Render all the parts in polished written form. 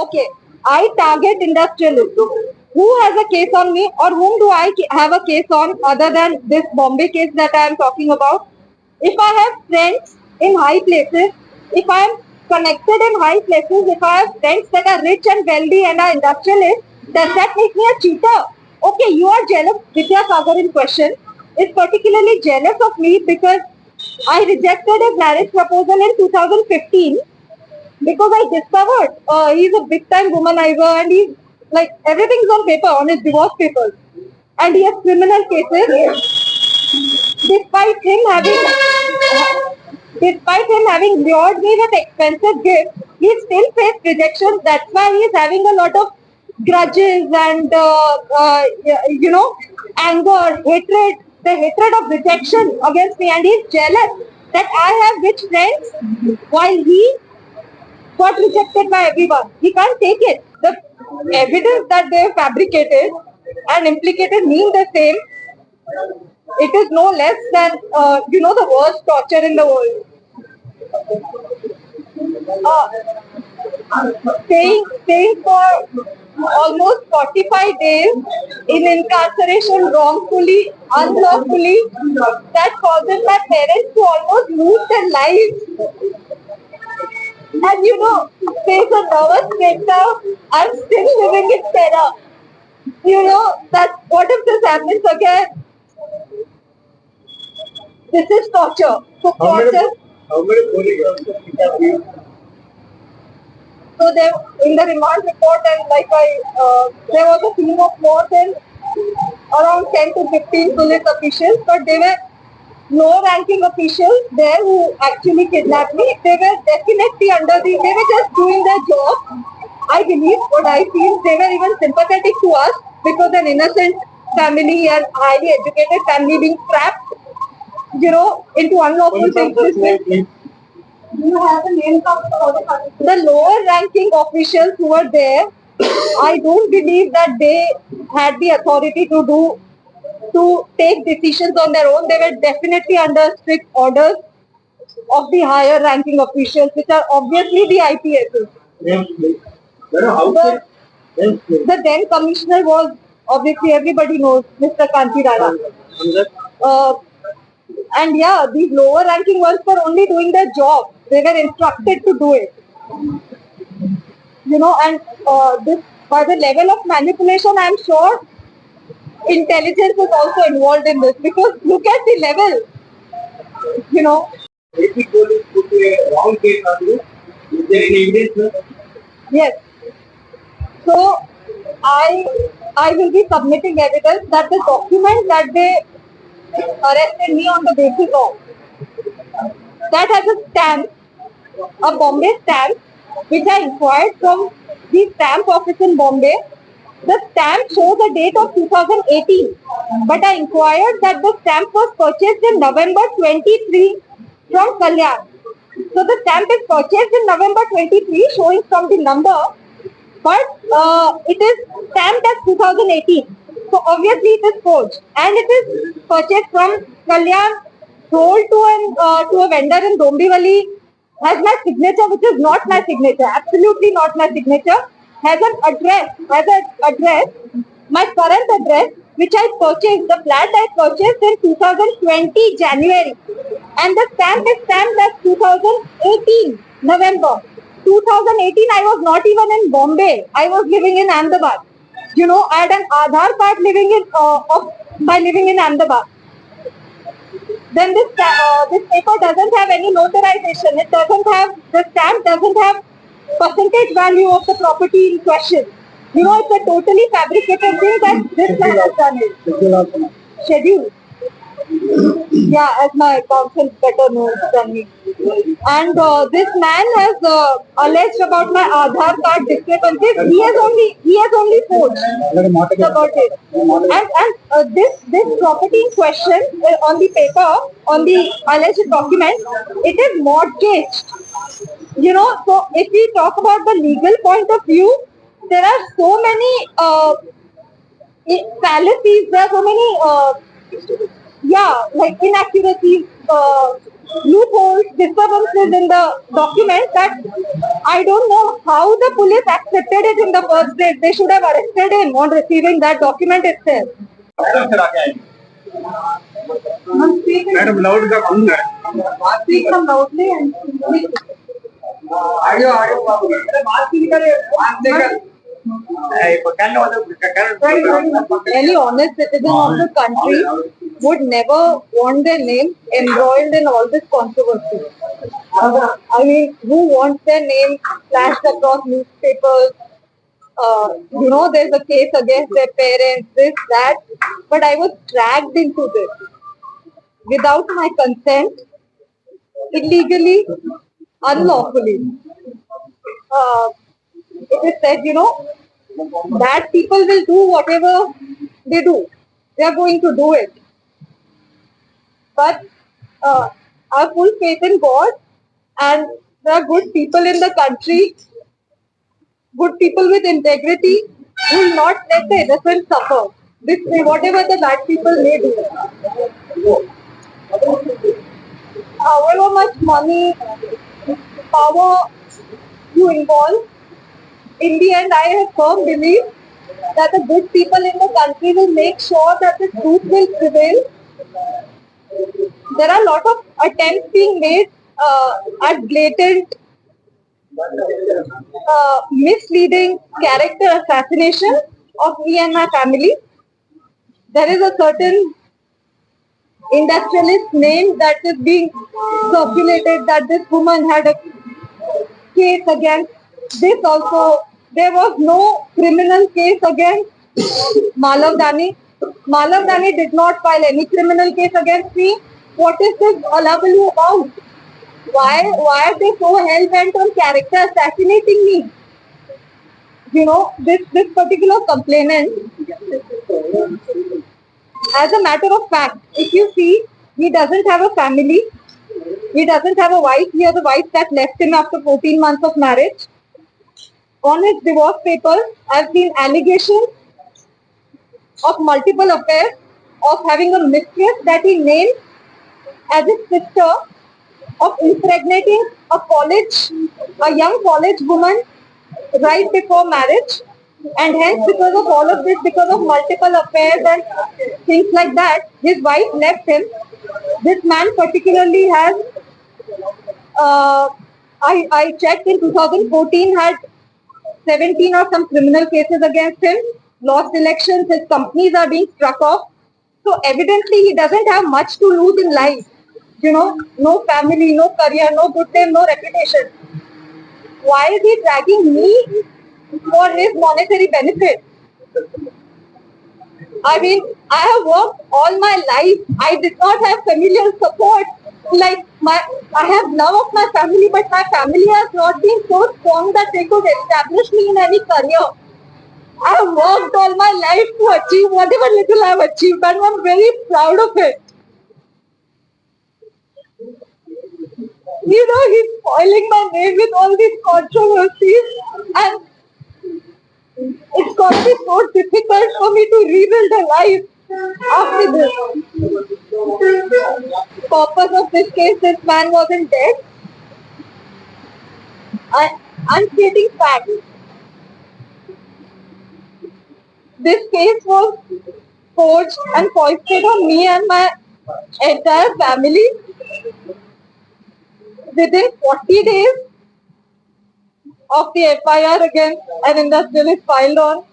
Okay, I target industrialists. Who has a case on me, or whom do I have a case on other than this Bombay case that I am talking about? If I have friends in high places, if I am connected in high places, if I have friends that are rich and wealthy and are industrialists, does that make me a cheater? Okay, you are jealous. Vidya Sagar in question is particularly jealous of me because I rejected a marriage proposal in 2015 because I discovered he's a big time womanizer and he's like everything's on paper on his divorce papers, and he has criminal cases. Despite him having despite him having lured me with expensive gifts, he still faced rejection. That's why he is having a lot of grudges and anger, hatred, the hatred of rejection against me, and he's jealous that I have rich friends while he got rejected by everyone. He can't take it. The evidence that they fabricated and implicated me in the same, it is no less than, the worst torture in the world. Uh, staying for almost 45 days in incarceration wrongfully, unlawfully, that causes my parents to almost lose their lives. And face a nervous breakdown, I'm still living in terror. That what if this happens again? This is torture. So how many police officers have you? So there, in the remand report, and there was a team of more than around 10 to 15 police officials, but they were low-ranking officials there who actually kidnapped me. They were definitely they were just doing their job. I believe what I feel, they were even sympathetic to us because an innocent family and highly educated family being trapped, into unlawful things. Do you have the names of the lower ranking officials who were there? I don't believe that they had the authority to take decisions on their own. They were definitely under strict orders of the higher ranking officials, which are obviously the IPSs. The then commissioner was, obviously everybody knows, Mr. Kanti Rana. Uh, and yeah, these lower ranking ones were only doing their job. They were instructed to do it. And this, by the level of manipulation, I'm sure intelligence is also involved in this because look at the level, you know. If the police put a wrong case on you, is there any evidence? Yes. So I will be submitting evidence that the document that they arrested me on the basis of, that has a stamp, a Bombay stamp, which I inquired from the stamp office in Bombay. The stamp shows a date of 2018, but I inquired that the stamp was purchased in November 23 from Kalyan. So the stamp is purchased in November 23, showing from the number, but it is stamped as 2018. So obviously it is forged, and it is purchased from Kalyan, sold to a vendor in Dombivali, has my signature, which is not my signature, absolutely not my signature, has an address, my current address, which I purchased, the flat I purchased in 2020 January, and the stamp is stamped as 2018 November. 2018, I was not even in Bombay. I was living in Ahmedabad. I had an Aadhaar card by living in Ahmedabad. Then this paper doesn't have any notarization. It doesn't have, the stamp doesn't have percentage value of the property in question. It's a totally fabricated thing that this man has done it. Schedule. Yeah, as my counsel better knows than me. And this man has alleged about my Aadhaar card discrepancies. He has only forged about it. And this property in question on the paper, on the alleged document, it is mortgaged. So if we talk about the legal point of view, there are so many fallacies. There are so many inaccuracies, loopholes, disturbances clauses in the document that I don't know how the police accepted it in the first place. They should have arrested him on receiving that document itself. Madam loud का कौन है? Speak some loudly and आगे आगे बात नहीं करे बात नहीं कर any honest citizen of the country would never want their name embroiled in all this controversy. I mean, who wants their name flashed across newspapers? There's a case against their parents, this, that. But I was dragged into this without my consent, illegally, unlawfully. It is said, bad people will do whatever they do. They are going to do it. But I have full faith in God, and there are good people in the country, good people with integrity, who will not let the innocent suffer. Whatever the bad people may do. However much money, power you involve, in the end, I have firm belief that the good people in the country will make sure that the truth will prevail. There are a lot of attempts being made at blatant, misleading character assassination of me and my family. There is a certain industrialist name that is being circulated that this woman had a case against this also. There was no criminal case against Malav Dani. Malav Dani did not file any criminal case against me. What is this hullabaloo about? Why are they so hell-bent on character assassinating me? This particular complainant, as a matter of fact, if you see, he doesn't have a family. He doesn't have a wife. He has a wife that left him after 14 months of marriage. On his divorce papers, I've seen allegations of multiple affairs, of having a mistress that he named as his sister, of impregnating a young college woman right before marriage. And hence, because of all of this, because of multiple affairs and things like that, his wife left him. This man particularly has, I checked in 2014, had 17 or some criminal cases against him, lost elections, his companies are being struck off. So evidently he doesn't have much to lose in life. No family, no career, no good name, no reputation. Why is he dragging me for his monetary benefit? I mean, I have worked all my life. I did not have familial support. I have love of my family, but my family has not been so strong that they could establish me in any career. I have worked all my life to achieve whatever little I have achieved, and I'm very proud of it. He's spoiling my name with all these controversies, and it's going to be so difficult for me to rebuild a life after this. Purpose of this case, this man wasn't dead. I'm stating facts. This case was forged and foisted on me and my entire family. Within 40 days of the FIR against an industrialist filed on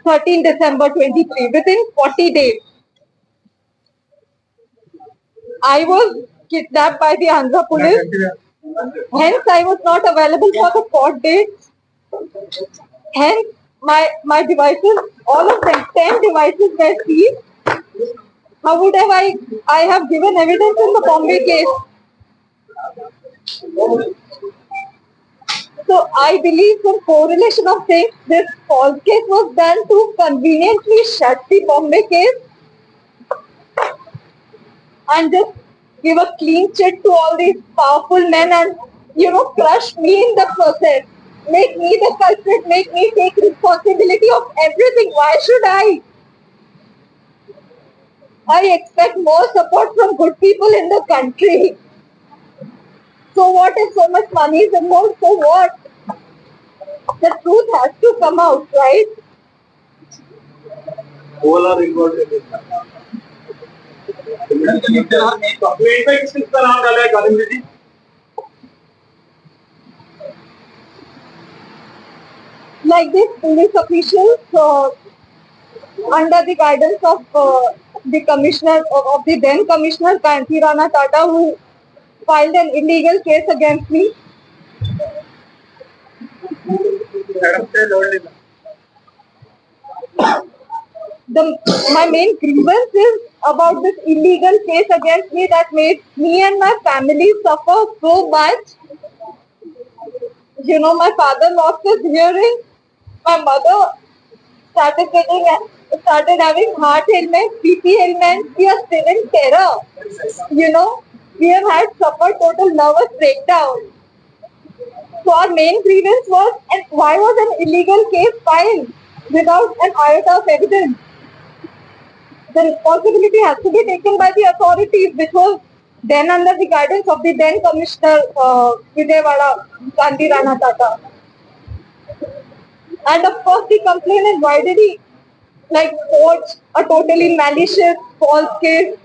13 December 23, within 40 days, I was kidnapped by the Andhra police. Hence, I was not available for the court dates. Hence, my devices, all of them, 10 devices were seized. How would I have given evidence in the Bombay case? So I believe some correlation of things, this false case was done to conveniently shut the Bombay case and just give a clean chit to all these powerful men and, crush me in the process. Make me the culprit, make me take responsibility of everything. Why should I? I expect more support from good people in the country. So what if so much money is involved? So what? The truth has to come out, right? all are involved in this. Complaint पे किसका नाम डाला है Gandhi ji? Like this police officials under the guidance of the commissioner of the then commissioner Kanti Rana Tata, who filed an illegal case against me. Madam से लड़ लेना. My main grievance is about this illegal case against me that made me and my family suffer so much. You know, my father lost his hearing. My mother started having heart ailments, BP ailments. We are still in terror. You know, we have had suffered total nervous breakdown. So our main grievance was, and why was an illegal case filed without an iota of evidence? The responsibility has to be taken by the authorities, which was then under the guidance of the then Commissioner Vijayawada, Gandhi Rana Tata. And of course, the complainant, why did he forge a totally malicious false case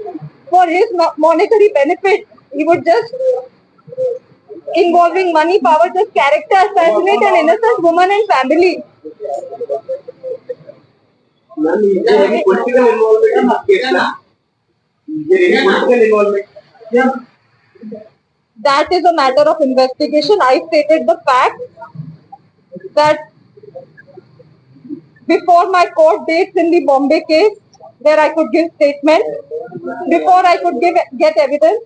for his monetary benefit? He would just, involving money, power, just character assassinate an innocent woman and family. Ma'am, is there any political involvement in this case, ma'am? Is there any political involvement? Yeah. That is a matter of investigation. I stated the fact that before my court dates in the Bombay case, where I could give statement, before I could give evidence,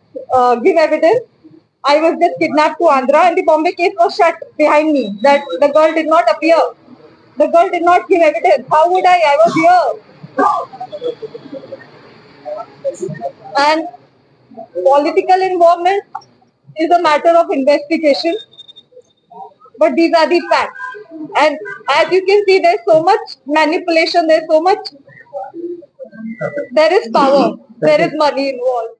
I was just kidnapped to Andhra, and the Bombay case was shut behind me. That the girl did not appear. The girl did not give evidence. How would I? I was here. And political involvement is a matter of investigation. But these are the facts. And as you can see, there's so much manipulation, there is power, there is money involved.